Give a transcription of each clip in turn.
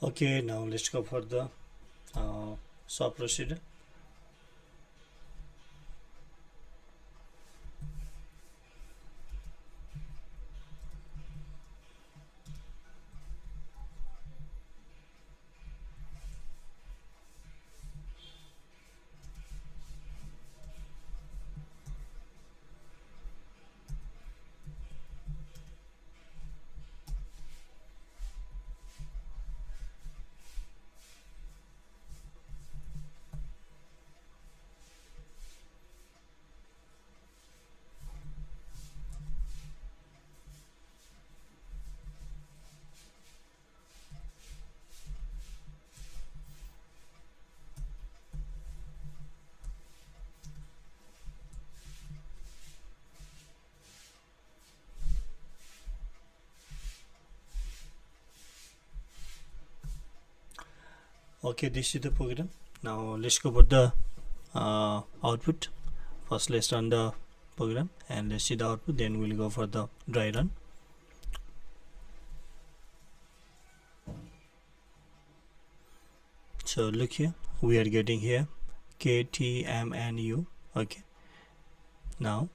Okay, now let's go for the sub procedure. Okay, this is the program. Now let's go for the output. First let's run the program and let's see the output, then we'll go for the dry run. So look here, we are getting here KTMNU. Okay, now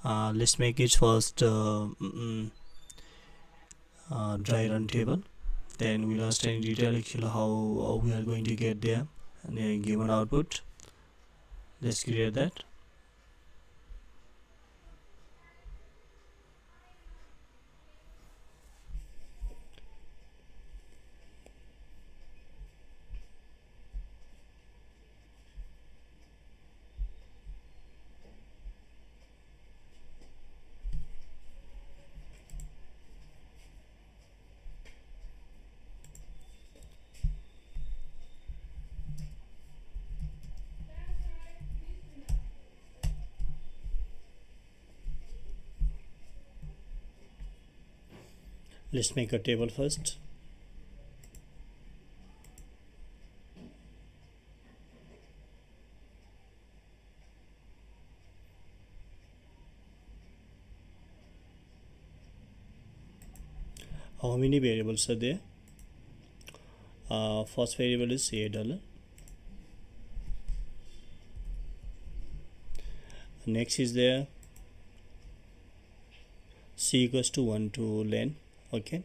let's make it first dry run table. Then we'll understand in detail actually how we are going to get there and the given output. Let's create that. Let's make a table first. How many variables are there? First variable is $. Next is there c equals to 1 to len. Okay,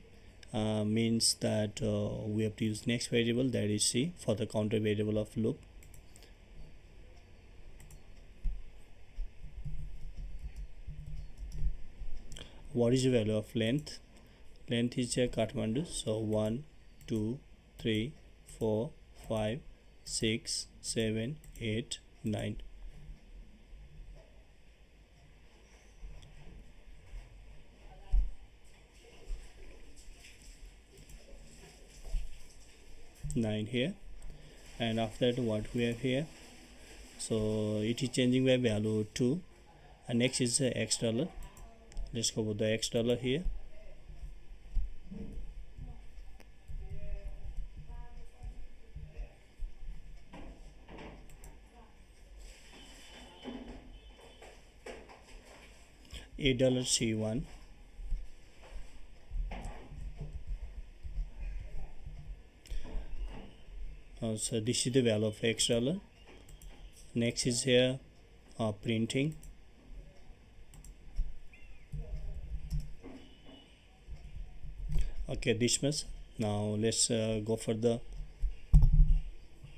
means that we have to use next variable, that is c, for the counter variable of loop. What is the value of length? Length is Kathmandu, so 1 2 3 4 5 6 7 8 9. Here, and after that what we have here, so it is changing by value 2, and next is $. Let's go with the $. Here $C1. So this is the value of $. Next is here printing. Okay, this much. Now let's go for the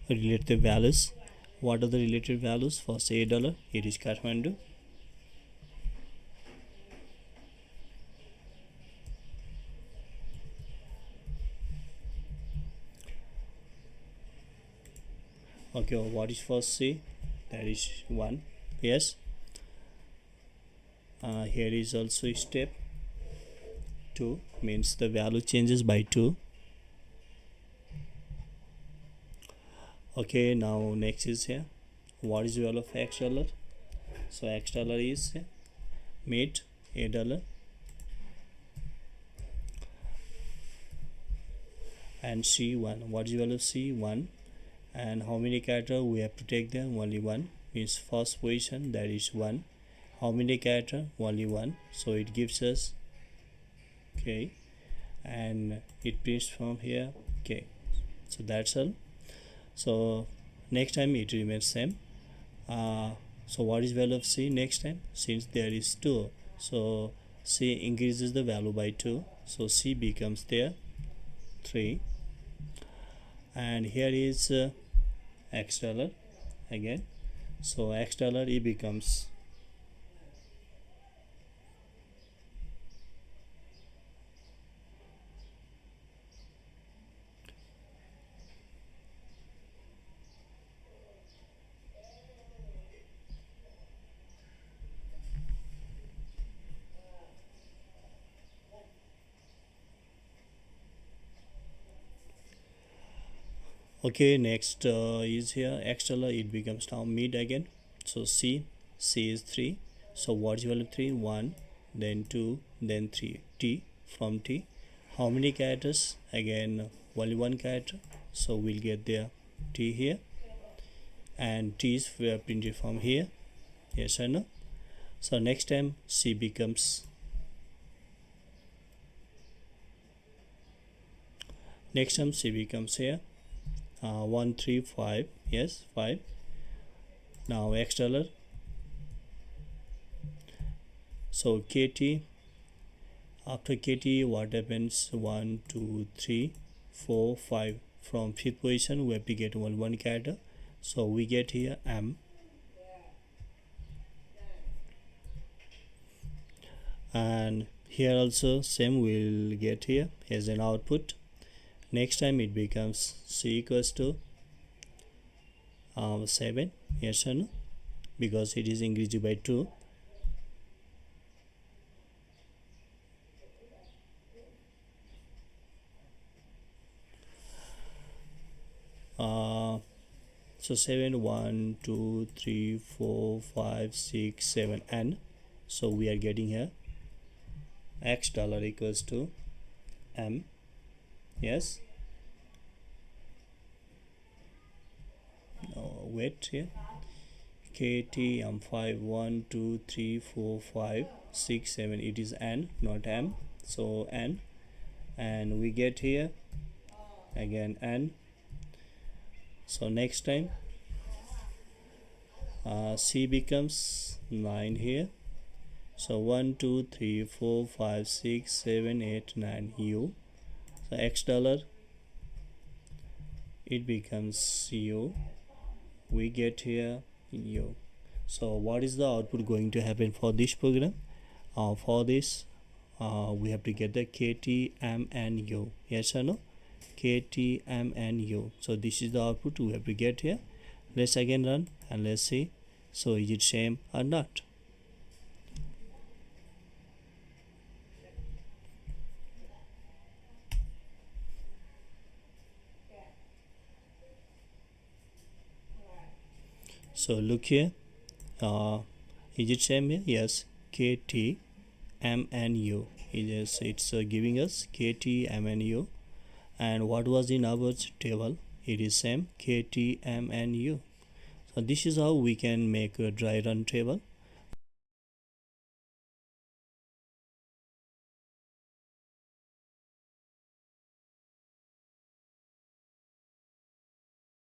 relative values. What are the related values? First $. It is Kathmandu. Okay, what is first c? That is 1. Yes, here is also step 2, means the value changes by 2. Okay, now next is here, what is the value of $. So $. is meet $. And c1, what is the value of c1? And how many character we have to take there? Only 1, means first position, that is 1. How many character? Only 1, so it gives us okay, and it prints from here. Okay, So that's all. So next time it remains same. So what is value of C next time? Since there is 2, so C increases the value by 2, so C becomes there 3. And here is X dollar again, so X dollar it becomes okay. Next is here X dollar, it becomes now mid again, so C is 3. So what is value of 3? 1, then 2, then 3. T, from T, how many characters? Again only one character, so we'll get there T here, and T is printed from here, yes or no? So next time C becomes, next time C becomes here 1, 3, 5, yes 5. Now X dollar, so KT, after KT what happens? 1, 2, 3, 4, 5. From 5th position we have to get one character, so we get here M. And here also same, we'll get here as an output. Next time it becomes C equals to 7, yes or no? Because it is increased by 2. So 7, 1, 2, 3, 4, 5, 6, 7, and so we are getting here X dollar equals to M, yes. No, wait here, KT M5, 1, 2, 3, 4, 5, 6, 7. It is N, not M, so N, and we get here again N. So next time C becomes 9 here, so 1, 2, 3, 4, 5, 6, 7, 8, 9 U. So X dollar it becomes U, we get here U. So what is the output going to happen for this program? For this we have to get the KT M and U, yes or no? KT M and U. So this is the output we have to get here. Let's again run and let's see, so is it same or not? So look here, is it same here? Yes, KT M and U. It's giving us KT M and U. And what was in our table? It is same, KT M and U. So this is how we can make a dry run table.